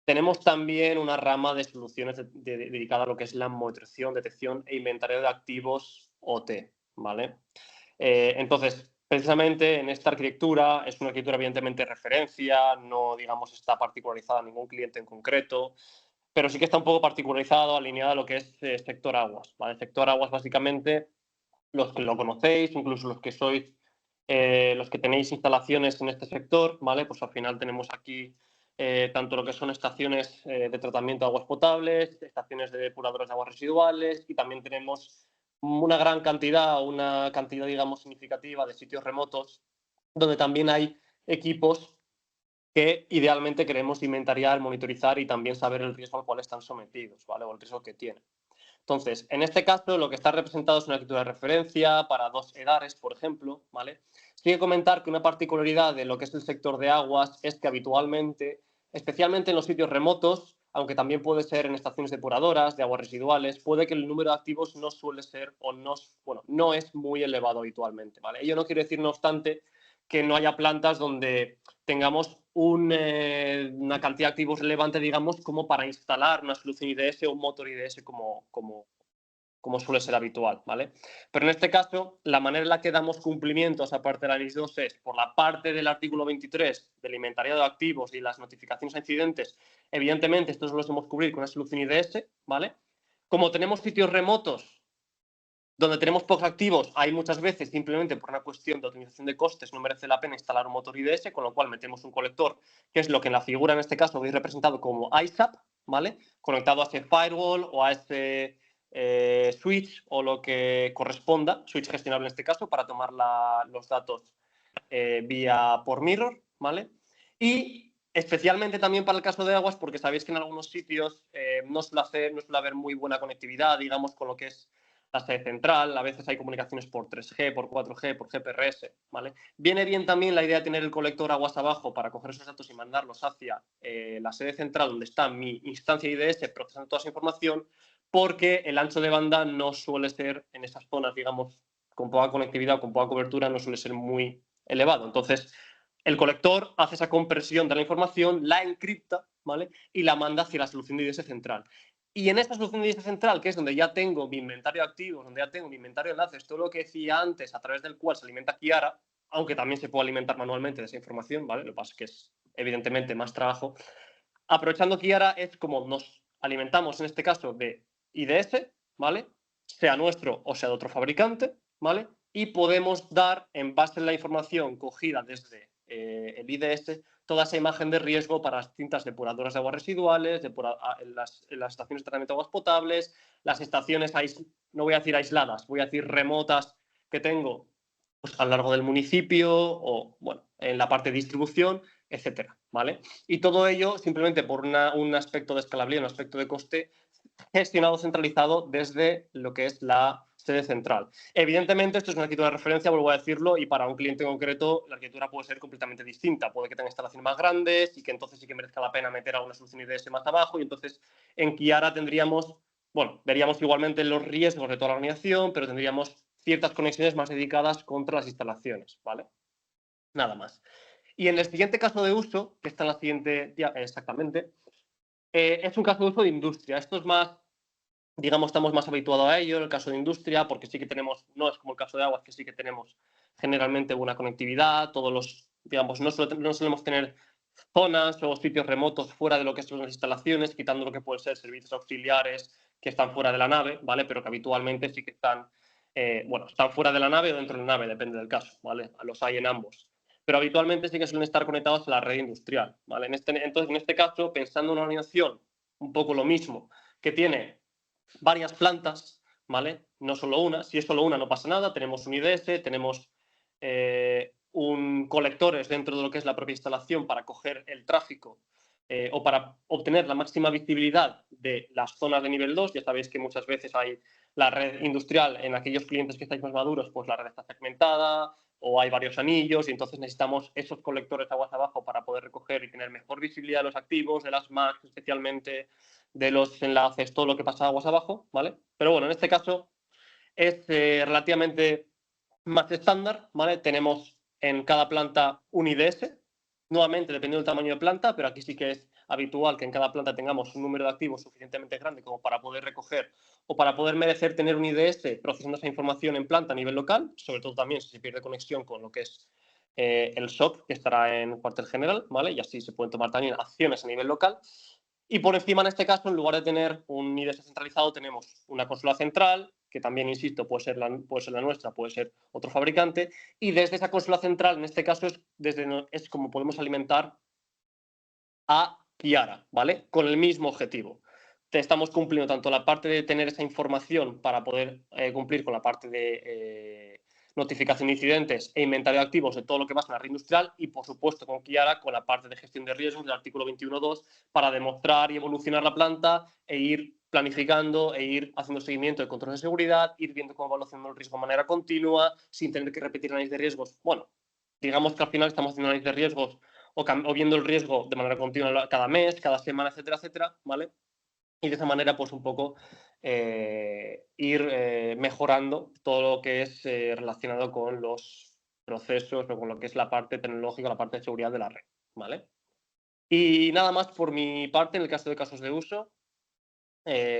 tenemos también una rama de soluciones dedicada a lo que es la monitorización, detección e inventario de activos OT, ¿vale? Entonces, precisamente en esta arquitectura, es una arquitectura evidentemente de referencia, no, digamos, está particularizada a ningún cliente en concreto, pero sí que está un poco particularizado, alineado a lo que es sector aguas, ¿vale? Sector aguas, básicamente, los que lo conocéis, incluso los que sois, los que tenéis instalaciones en este sector, ¿vale? Pues al final tenemos aquí tanto lo que son estaciones de tratamiento de aguas potables, estaciones de depuradores de aguas residuales, y también tenemos una cantidad, digamos, significativa de sitios remotos donde también hay equipos que idealmente queremos inventariar, monitorizar y también saber el riesgo al cual están sometidos, ¿vale? O el riesgo que tienen. Entonces, en este caso, lo que está representado es una arquitectura de referencia para 2 EDARES, por ejemplo, ¿vale? Sí que comentar que una particularidad de lo que es el sector de aguas es que habitualmente, especialmente en los sitios remotos, aunque también puede ser en estaciones depuradoras de aguas residuales, puede que el número de activos no suele ser o no, bueno, no es muy elevado habitualmente, ¿vale? Ello no quiere decir, no obstante, que no haya plantas donde tengamos una cantidad de activos relevante, digamos, como para instalar una solución IDS o un motor IDS como suele ser habitual, ¿vale? Pero en este caso, la manera en la que damos cumplimiento a esa parte de la NIS2 es por la parte del artículo 23 del inventariado de activos y las notificaciones a incidentes. Evidentemente, estos los hemos cubrir con una solución IDS, ¿vale? Como tenemos sitios remotos donde tenemos pocos activos, hay muchas veces simplemente por una cuestión de optimización de costes no merece la pena instalar un motor IDS, con lo cual metemos un colector, que es lo que en la figura en este caso veis representado como ISAP, ¿vale? Conectado a ese firewall o a ese switch o lo que corresponda, switch gestionable en este caso, para tomar los datos vía por mirror, ¿vale? Y especialmente también para el caso de aguas, porque sabéis que en algunos sitios no suele haber muy buena conectividad, digamos, con lo que es la sede central, a veces hay comunicaciones por 3G, por 4G, por GPRS, ¿vale? Viene bien también la idea de tener el colector aguas abajo para coger esos datos y mandarlos hacia la sede central donde está mi instancia IDS procesando toda esa información, porque el ancho de banda no suele ser en esas zonas, digamos, con poca conectividad o con poca cobertura, no suele ser muy elevado. Entonces, el colector hace esa compresión de la información, la encripta, ¿vale? Y la manda hacia la solución de IDS central. Y en esta solución de IDS central, que es donde ya tengo mi inventario de activos, donde ya tengo mi inventario de enlaces, todo lo que decía antes, a través del cual se alimenta Kiara, aunque también se puede alimentar manualmente de esa información, ¿vale? Lo que pasa es que es evidentemente más trabajo. Aprovechando Kiara es como nos alimentamos en este caso de IDS, ¿vale? Sea nuestro o sea de otro fabricante, ¿vale? Y podemos dar, en base a la información cogida desde el IDS, toda esa imagen de riesgo para las distintas depuradoras de aguas residuales, las estaciones de tratamiento de aguas potables, las estaciones, no voy a decir aisladas, voy a decir remotas que tengo pues, a lo largo del municipio o, bueno, en la parte de distribución, etcétera, ¿vale? Y todo ello simplemente por un aspecto de escalabilidad, un aspecto de coste, gestionado, centralizado desde lo que es la sede central. Evidentemente, esto es una arquitectura de referencia, vuelvo a decirlo, y para un cliente en concreto la arquitectura puede ser completamente distinta. Puede que tenga instalaciones más grandes y que entonces sí que merezca la pena meter alguna solución IDS más abajo, y entonces en Kiara veríamos igualmente los riesgos de toda la organización, pero tendríamos ciertas conexiones más dedicadas contra las instalaciones, ¿vale? Nada más. Y en el siguiente caso de uso, que está en la siguiente, exactamente, es un caso de uso de industria. Esto es más, digamos, estamos más habituados a ello, en el caso de industria, porque sí que tenemos, no es como el caso de aguas, que sí que tenemos generalmente buena conectividad, digamos, no solemos tener zonas o sitios remotos fuera de lo que son las instalaciones, quitando lo que pueden ser servicios auxiliares que están fuera de la nave, ¿vale? Pero que habitualmente sí que están, están fuera de la nave o dentro de la nave, depende del caso, ¿vale? Los hay en ambos. Pero habitualmente sí que suelen estar conectados a la red industrial, ¿vale? Entonces, en este caso, pensando en una organización, un poco lo mismo, que tiene varias plantas, ¿vale? No solo una. Si es solo una no pasa nada, tenemos un IDS, tenemos colectores dentro de lo que es la propia instalación para coger el tráfico o para obtener la máxima visibilidad de las zonas de nivel 2. Ya sabéis que muchas veces hay la red industrial en aquellos clientes que estáis más maduros, pues la red está segmentada o hay varios anillos y entonces necesitamos esos colectores aguas abajo para poder recoger y tener mejor visibilidad de los activos, de las MACs especialmente, de los enlaces, todo lo que pasa aguas abajo, ¿vale? Pero bueno, en este caso es relativamente más estándar, ¿vale? Tenemos en cada planta un IDS, nuevamente dependiendo del tamaño de planta, pero aquí sí que es habitual que en cada planta tengamos un número de activos suficientemente grande como para poder recoger o para poder merecer tener un IDS procesando esa información en planta a nivel local, sobre todo también si se pierde conexión con lo que es el SOC, que estará en cuartel general, ¿vale? Y así se pueden tomar también acciones a nivel local. Y por encima, en este caso, en lugar de tener un IDS centralizado, tenemos una consola central, que también, insisto, puede ser la nuestra, puede ser otro fabricante, y desde esa consola central, en este caso, es como podemos alimentar a Kiara, ¿vale? Con el mismo objetivo. Estamos cumpliendo tanto la parte de tener esa información para poder cumplir con la parte de notificación de incidentes e inventario de activos de todo lo que pasa en la red industrial y, por supuesto, con Kiara, con la parte de gestión de riesgos del artículo 21.2 para demostrar y evolucionar la planta e ir planificando e ir haciendo seguimiento de control de seguridad, ir viendo cómo va evolucionando el riesgo de manera continua, sin tener que repetir análisis de riesgos. Bueno, digamos que al final estamos haciendo análisis de riesgos o viendo el riesgo de manera continua cada mes, cada semana, etcétera, etcétera, ¿vale? Y de esa manera, pues un poco ir mejorando todo lo que es relacionado con los procesos o con lo que es la parte tecnológica, la parte de seguridad de la red, ¿vale? Y nada más por mi parte en el caso de casos de uso.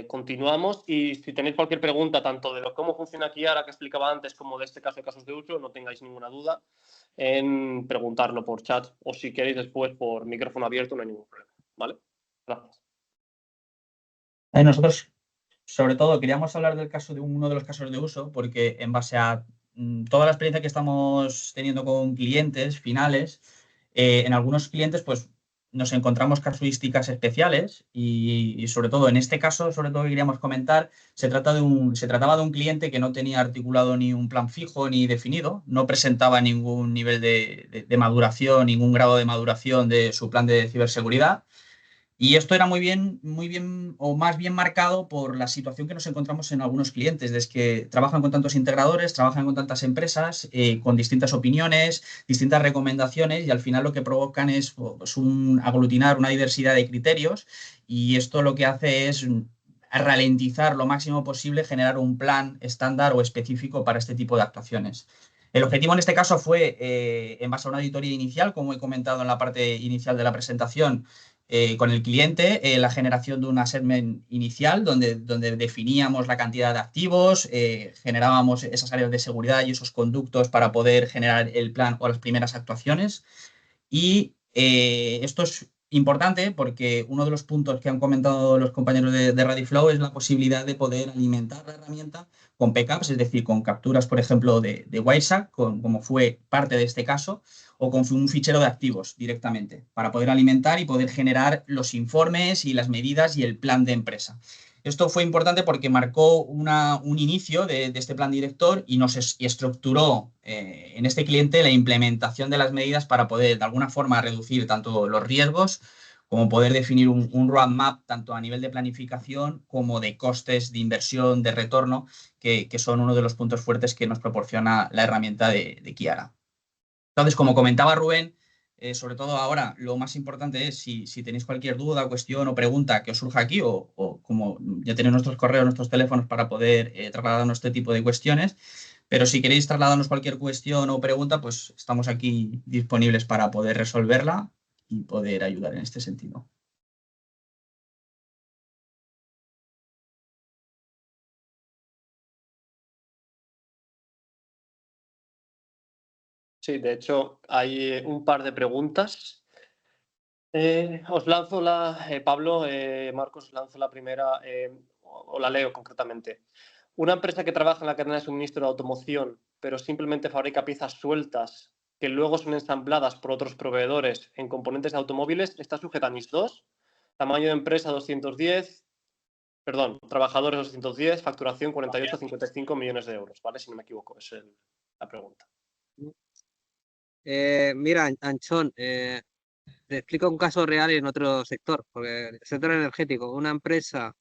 Continuamos y si tenéis cualquier pregunta, tanto de cómo funciona Kiara que explicaba antes, como de este caso de casos de uso, no tengáis ninguna duda en preguntarlo por chat o si queréis después por micrófono abierto, no hay ningún problema, ¿vale? Gracias. Nosotros, sobre todo, queríamos hablar del caso de uno de los casos de uso, porque en base a toda la experiencia que estamos teniendo con clientes finales, en algunos clientes, pues nos encontramos casuísticas especiales y sobre todo en este caso, sobre todo que queríamos comentar, se trataba de un cliente que no tenía articulado ni un plan fijo ni definido, no presentaba ningún nivel de maduración, ningún grado de maduración de su plan de ciberseguridad. Y esto era muy bien, o más bien marcado por la situación que nos encontramos en algunos clientes, desde que trabajan con tantos integradores, trabajan con tantas empresas, con distintas opiniones, distintas recomendaciones, y al final lo que provocan es pues, aglutinar una diversidad de criterios, y esto lo que hace es ralentizar lo máximo posible, generar un plan estándar o específico para este tipo de actuaciones. El objetivo en este caso fue, en base a una auditoría inicial, como he comentado en la parte inicial de la presentación, con el cliente, la generación de un assessment inicial donde definíamos la cantidad de activos, generábamos esas áreas de seguridad y esos conductos para poder generar el plan o las primeras actuaciones. Y esto es importante porque uno de los puntos que han comentado los compañeros de ReadyFlow es la posibilidad de poder alimentar la herramienta con backups, es decir, con capturas, por ejemplo, de Wireshark, como fue parte de este caso, o con un fichero de activos directamente, para poder alimentar y poder generar los informes y las medidas y el plan de empresa. Esto fue importante porque marcó un inicio de este plan director y estructuró en este cliente la implementación de las medidas para poder, de alguna forma, reducir tanto los riesgos como poder definir un roadmap tanto a nivel de planificación como de costes de inversión, de retorno, que son uno de los puntos fuertes que nos proporciona la herramienta de Kiara. Entonces, como comentaba Rubén, sobre todo ahora, lo más importante es si tenéis cualquier duda, cuestión o pregunta que os surja aquí, o como ya tenéis nuestros correos, nuestros teléfonos para poder trasladarnos este tipo de cuestiones, pero si queréis trasladarnos cualquier cuestión o pregunta, pues estamos aquí disponibles para poder resolverla y poder ayudar en este sentido. Sí, de hecho, hay un par de preguntas. Os lanzo Pablo, Marcos, os lanzo la primera, o la leo concretamente. Una empresa que trabaja en la cadena de suministro de automoción, pero simplemente fabrica piezas sueltas que luego son ensambladas por otros proveedores en componentes de automóviles, ¿está sujeta a NIS2? Tamaño de empresa 210, perdón, trabajadores 210, facturación 48 a 55 millones de euros, ¿vale? Si no me equivoco, es la pregunta. Mira, Anchón, te explico un caso real en otro sector, porque el sector energético, una empresa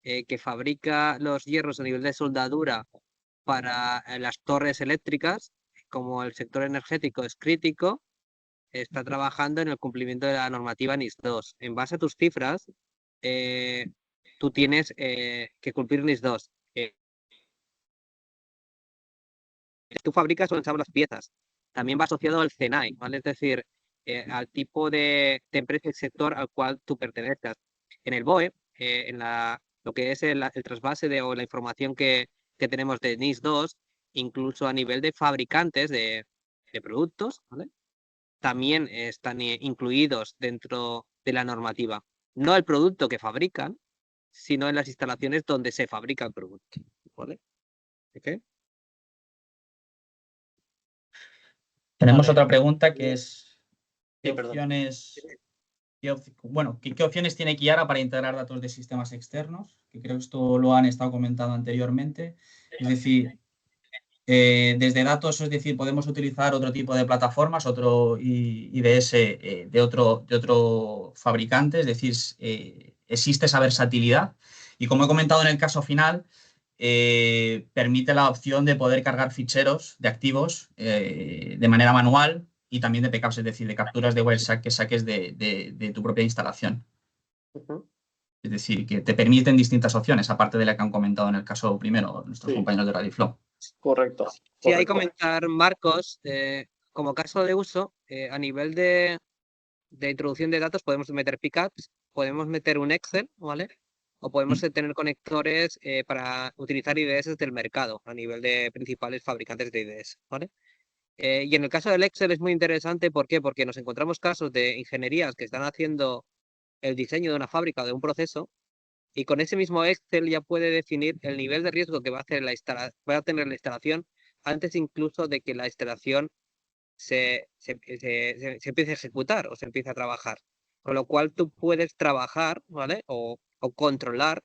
que fabrica los hierros a nivel de soldadura para las torres eléctricas, como el sector energético es crítico, está trabajando en el cumplimiento de la normativa NIS2. En base a tus cifras, tú tienes que cumplir NIS2. Tú fabricas o ensamblas las piezas. También va asociado al CENAI, ¿vale? Es decir, al tipo de empresa y sector al cual tú pertenezcas. En el BOE, lo que es el trasvase o la información que tenemos de NIS2, incluso a nivel de fabricantes de productos, ¿vale? También están incluidos dentro de la normativa. No el producto que fabrican, sino en las instalaciones donde se fabrica el producto, ¿vale? ¿Okay? Tenemos Vale. otra pregunta que es, ¿qué Sí, perdón. opciones, qué opciones tiene Kiara para integrar datos de sistemas externos? Que creo que esto lo han estado comentando anteriormente. Es decir, desde datos, es decir, podemos utilizar otro tipo de plataformas, otro IDS de otro fabricante, es decir, existe esa versatilidad. Y como he comentado en el caso final, permite la opción de poder cargar ficheros de activos de manera manual y también de backups, es decir, de capturas de Wireshark que saques de tu propia instalación. Ujú. Es decir, que te permiten distintas opciones, aparte de la que han comentado en el caso primero nuestros Sí, compañeros de ReadyFlow. correcto. Sí, hay que Correcto. comentar, Marcos, como caso de uso, a nivel de introducción de datos podemos meter pickups, podemos meter un Excel, ¿vale? O podemos tener conectores para utilizar IDS del mercado a nivel de principales fabricantes de IDS, ¿vale? Y en el caso del Excel es muy interesante, ¿por qué? Porque nos encontramos casos de ingenierías que están haciendo el diseño de una fábrica o de un proceso y con ese mismo Excel ya puede definir el nivel de riesgo que va a hacer va a tener la instalación antes incluso de que la instalación se empiece a ejecutar o se empiece a trabajar. Con lo cual tú puedes trabajar, ¿vale? O controlar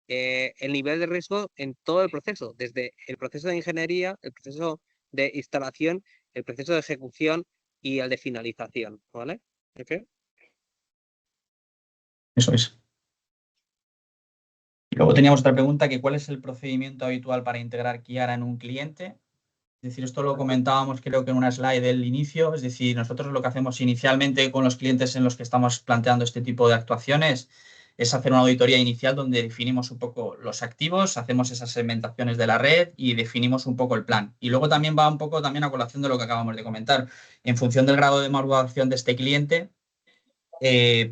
el nivel de riesgo en todo el proceso, desde el proceso de ingeniería, el proceso de instalación, el proceso de ejecución y el de finalización, ¿vale? ¿Okay? Eso es. Y luego teníamos otra pregunta, que ¿cuál es el procedimiento habitual para integrar Kiara en un cliente? Es decir, esto lo comentábamos creo que en una slide del inicio, es decir, nosotros lo que hacemos inicialmente con los clientes en los que estamos planteando este tipo de actuaciones es hacer una auditoría inicial donde definimos un poco los activos, hacemos esas segmentaciones de la red y definimos un poco el plan. Y luego también va un poco también a colación de lo que acabamos de comentar. En función del grado de maduración de este cliente,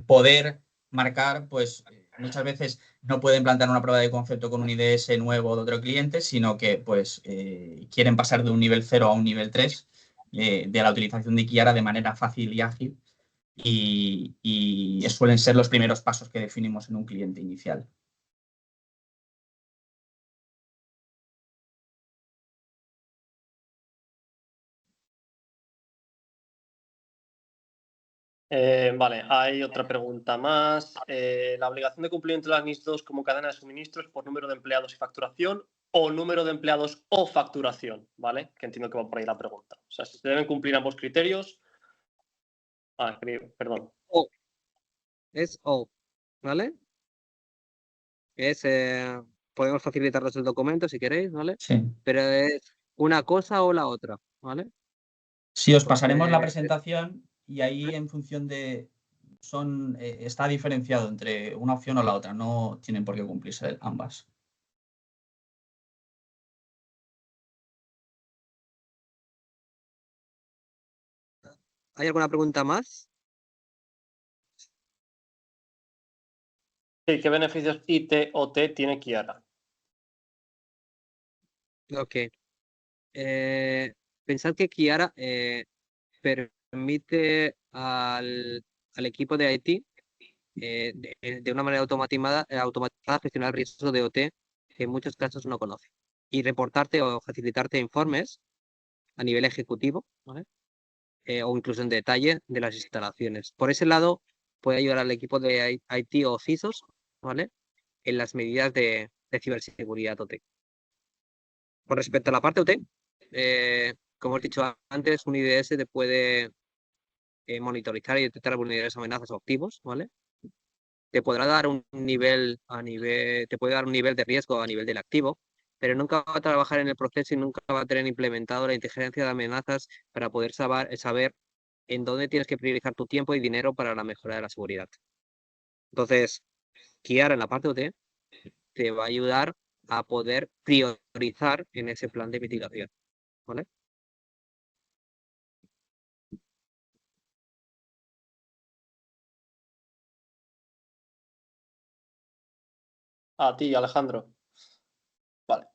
poder marcar, pues muchas veces no pueden plantear una prueba de concepto con un IDS nuevo de otro cliente, sino que pues quieren pasar de un nivel 0 a un nivel 3 de la utilización de Kiara de manera fácil y ágil. Y suelen ser los primeros pasos que definimos en un cliente inicial. Vale, hay otra pregunta más. ¿La obligación de cumplimiento de las NIS2 como cadena de suministros por número de empleados y facturación o número de empleados o facturación? ¿Vale? Que entiendo que va por ahí la pregunta. O sea, si se deben cumplir ambos criterios. Perdón. O, es O, ¿vale? Es, podemos facilitaros el documento si queréis, ¿vale? Sí. Pero es una cosa o la otra, ¿vale? Sí, os pasaremos la Porque presentación y ahí en función de... está diferenciado entre una opción o la otra, no tienen por qué cumplirse ambas. ¿hay alguna pregunta más? Sí, ¿qué beneficios IT o T tiene Kiara? Ok. Pensad que Kiara permite al equipo de IT de una manera automatizada gestionar el riesgo de OT que en muchos casos no conoce y reportarte o facilitarte informes a nivel ejecutivo, ¿vale? O incluso en detalle de las instalaciones. Por ese lado, puede ayudar al equipo de IT o CISOs, ¿vale? En las medidas de ciberseguridad OT. Con respecto a la parte OT, como he dicho antes, un IDS te puede monitorizar y detectar vulnerabilidades, amenazas o activos, ¿vale? Te podrá dar un nivel te puede dar un nivel de riesgo a nivel del activo, pero nunca va a trabajar en el proceso y nunca va a tener implementado la inteligencia de amenazas para poder saber en dónde tienes que priorizar tu tiempo y dinero para la mejora de la seguridad. Entonces, Kiara en la parte OT te va a ayudar a poder priorizar en ese plan de mitigación, ¿vale? A ti, Alejandro. Vale.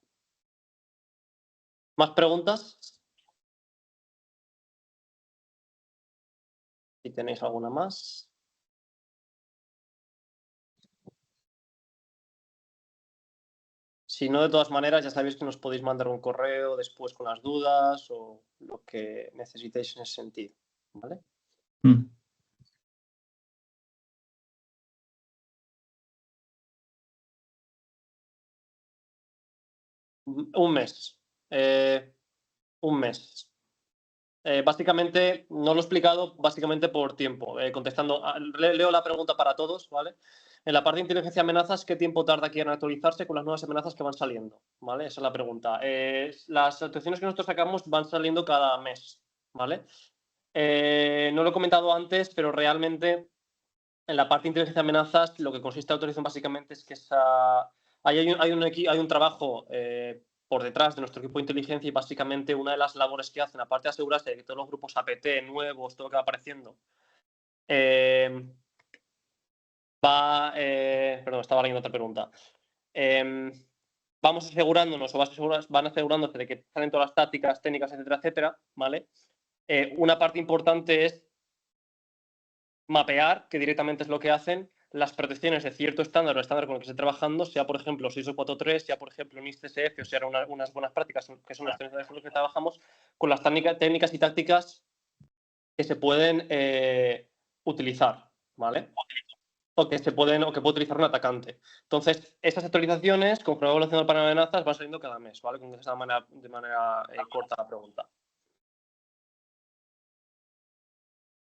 ¿Más preguntas? Si tenéis alguna más. Si no, de todas maneras, ya sabéis que nos podéis mandar un correo después con las dudas o lo que necesitéis en ese sentido, ¿vale? Un mes. Un mes. Básicamente, no lo he explicado básicamente por tiempo. Contestando, leo la pregunta para todos, ¿vale? En la parte de inteligencia de amenazas, ¿qué tiempo tarda aquí en actualizarse con las nuevas amenazas que van saliendo? ¿Vale? Esa es la pregunta. Las actualizaciones que nosotros sacamos van saliendo cada mes, ¿vale? No lo he comentado antes, pero realmente en la parte de inteligencia de amenazas lo que consiste la autorización básicamente es que hay un trabajo por detrás de nuestro equipo de inteligencia y básicamente una de las labores que hacen, aparte de asegurarse de que todos los grupos APT nuevos, todo lo que va apareciendo, perdón, estaba leyendo otra pregunta. Vamos asegurándonos van asegurándose de que salen todas las tácticas, técnicas, etcétera, etcétera, ¿vale? Una parte importante es mapear, que directamente es lo que hacen, las protecciones de cierto estándar o estándar con el que se esté trabajando, sea por ejemplo ISO 4.3, sea por ejemplo NIST CF, o sea unas buenas prácticas que son las técnicas con las que trabajamos, con las técnicas y tácticas que se pueden utilizar, ¿vale? O que puede utilizar un atacante. Entonces, estas actualizaciones, conforme va evolucionando el panel de amenazas, van saliendo cada mes, ¿vale? Con esa de manera corta la pregunta.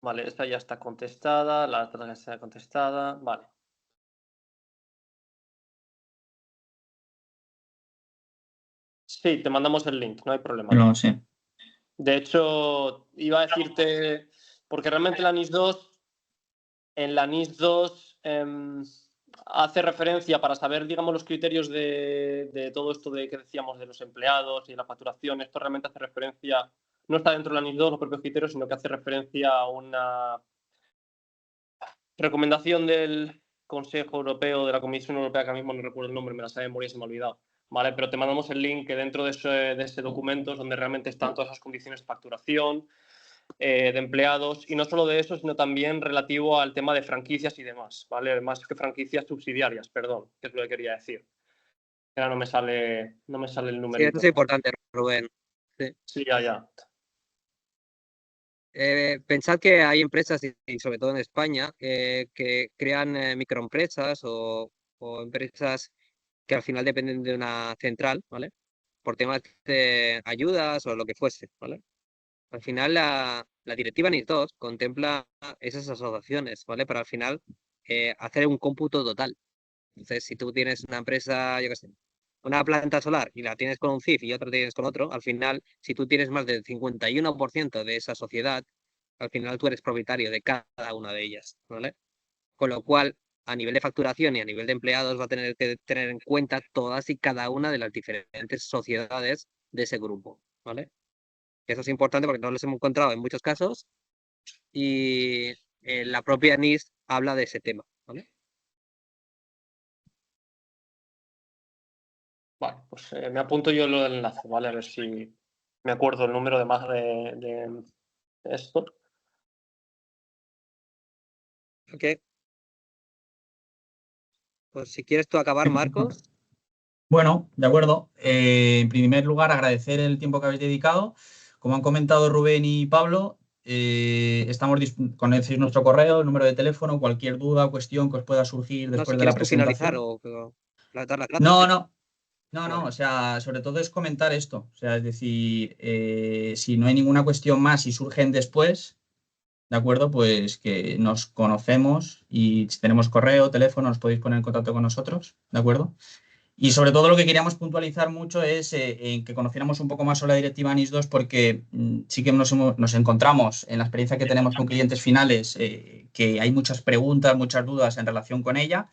Vale, esta ya está contestada, la otra ya está contestada, vale. Sí, te mandamos el link, no hay problema. No, sí. De hecho, iba a decirte, porque realmente en la NIS 2 hace referencia para saber, digamos, los criterios de todo esto de que decíamos de los empleados y la facturación. Esto realmente hace referencia, no está dentro de la NIS 2 los propios criterios, sino que hace referencia a una recomendación del Consejo Europeo, de la Comisión Europea, que ahora mismo no recuerdo el nombre, me la sé de memoria y se me ha olvidado. ¿Vale? Pero te mandamos el link que dentro de ese documento es donde realmente están todas esas condiciones de facturación, de empleados, y no solo de eso, sino también relativo al tema de franquicias y demás, ¿vale? Más que franquicias subsidiarias, perdón, que es lo que quería decir. Ahora no me sale el Sí, numerito. eso es importante, Rubén. Sí. Sí, ya. Pensad que hay empresas, y sobre todo en España, que crean microempresas o empresas que al final dependen de una central, ¿vale? Por temas de ayudas o lo que fuese, ¿vale? Al final la directiva NIS 2 contempla esas asociaciones, ¿vale? Para al final hacer un cómputo total. Entonces, si tú tienes una empresa, yo qué sé, una planta solar y la tienes con un CIF y otra tienes con otro, al final, si tú tienes más del 51% de esa sociedad, al final tú eres propietario de cada una de ellas, ¿vale? Con lo cual, a nivel de facturación y a nivel de empleados, va a tener que tener en cuenta todas y cada una de las diferentes sociedades de ese grupo, ¿vale? Eso es importante porque no los hemos encontrado en muchos casos y la propia NIST habla de ese tema, ¿vale? Vale, pues me apunto yo lo del enlace, ¿vale? A ver si me acuerdo el número de más de esto. Ok. Pues si quieres tú acabar, Marcos. Bueno, de acuerdo. En primer lugar, agradecer el tiempo que habéis dedicado. Como han comentado Rubén y Pablo, conocéis nuestro correo, el número de teléfono, cualquier duda o cuestión que os pueda surgir No, si después de la quieres tú finalizar presentación. o dar las gracias. No, No, o sea, sobre todo es comentar esto. O sea, es decir, si no hay ninguna cuestión más y surgen después, ¿de acuerdo? Pues que nos conocemos y si tenemos correo, teléfono, os podéis poner en contacto con nosotros, ¿de acuerdo? Y sobre todo lo que queríamos puntualizar mucho es en que conociéramos un poco más sobre la directiva NIS2 porque sí que nos encontramos en la experiencia que tenemos con clientes finales que hay muchas preguntas, muchas dudas en relación con ella.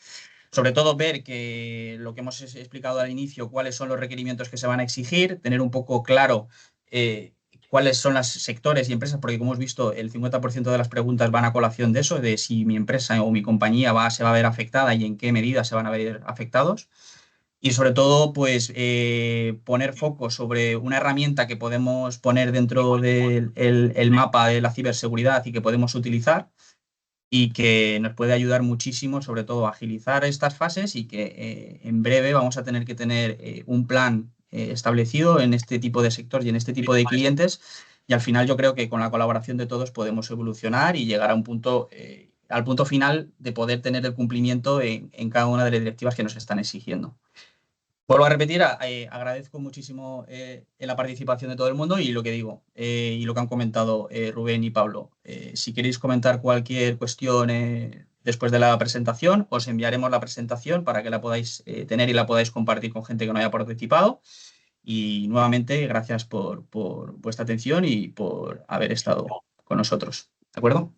Sobre todo ver que lo que hemos explicado al inicio, cuáles son los requerimientos que se van a exigir, tener un poco claro cuáles son los sectores y empresas, porque como hemos visto, el 50% de las preguntas van a colación de eso, de si mi empresa o mi compañía se va a ver afectada y en qué medida se van a ver afectados. Y sobre todo, pues poner foco sobre una herramienta que podemos poner dentro del el mapa de la ciberseguridad y que podemos utilizar y que nos puede ayudar muchísimo, sobre todo a agilizar estas fases y que en breve vamos a tener que tener un plan establecido en este tipo de sector y en este tipo de clientes. Y al final yo creo que con la colaboración de todos podemos evolucionar y llegar a un punto, al punto final de poder tener el cumplimiento en cada una de las directivas que nos están exigiendo. Vuelvo a repetir, agradezco muchísimo la participación de todo el mundo y lo que digo, y lo que han comentado Rubén y Pablo. Si queréis comentar cualquier cuestión después de la presentación, os enviaremos la presentación para que la podáis tener y la podáis compartir con gente que no haya participado. Y nuevamente, gracias por vuestra atención y por haber estado con nosotros. ¿De acuerdo?